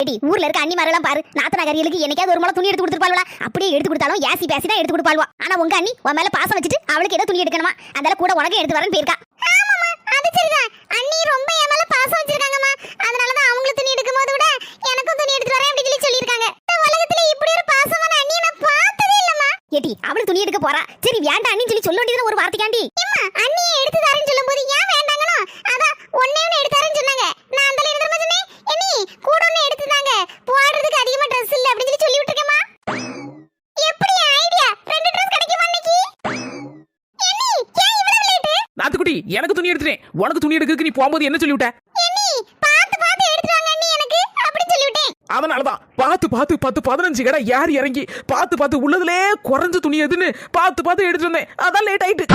ஏடி ஊர்ல இருக்க அண்ணி மாரெல்லாம் பாரு, நாத்தனாகரிகளுக்கு என்னைக்காவது ஒரு முளை துணி எடுத்து கொடுத்துருப்பாள்வா? அப்படியே எடுத்து கொடுத்தாலும் ஏசி பேசி தான் எடுத்து கொடுப்பாள்வா. ஆனா உங்க அண்ணி உன் மேல பாசம் வச்சுட்டு அவளுக்கு ஏதோ துணி எடுக்கணுமா, அதனால கூட உனக்கு எடுத்து வரேன்னு போயிருக்கா. ஆமாமா, அது சரிதான். அண்ணி ரொம்ப என் மேல பாசம் வச்சிருக்காங்கம்மா. அதனாலதான் அவங்களுக்கு துணி எடுக்கும் போது கூட எனக்கும் துணி எடுத்து வரேன் அப்படி சொல்லி சொல்லியிருக்காங்க. உலகத்துல இப்படி ஒரு பாசமான அண்ணியை நான் பார்த்ததே இல்லம்மா. ஏடி அவளு துணி எடுக்க போறா, சரி வேண்டாம் அண்ணி சொல்லி சொல்ல வேண்டியதுன்னு ஒரு வார்த்தைக்காண்டி. அம்மா அண்ணியை எடுத்து தரேன்னு சொல்லும்போது ஏன் வேண்டாங்கன்னு அதான் ஒண்ணே ஒண்ணு எடுத்து தரேன்னு சொன்னாங்க. நான் அந்த நேரத்துல சொன்னேன், "எண்ணி கூட ஒண்ணு எடுத்து தாங்க, போடுறதுக்கு அதிகமா Dress இல்ல" அப்படி சொல்லி விட்டுருக்கேம்மா. எப்படி ஐடியா? 2 Dress கிடைக்குமா இன்னைக்கு? எண்ணி ஏன் இவ்வளவு லேட்? நாத்துக்குட்டி, எனக்கு துணி எடுத்துட்டேன். உனக்கு துணி எடுக்கிறதுக்கு நீ போகும்போது என்ன சொல்லிவிட்ட? எண்ணி பாத்து பாத்து எடுத்து வாங்க அண்ணி எனக்கு அப்படி சொல்லி விட்டேன். அதனாலதான் பார்த்து 10-15 கடை யார் இறங்கி பார்த்து உள்ளதுலே குறைஞ்ச துணி எதுன்னு பார்த்து எடுத்து வந்தேன். அதான் லேட் ஆயிட்டு.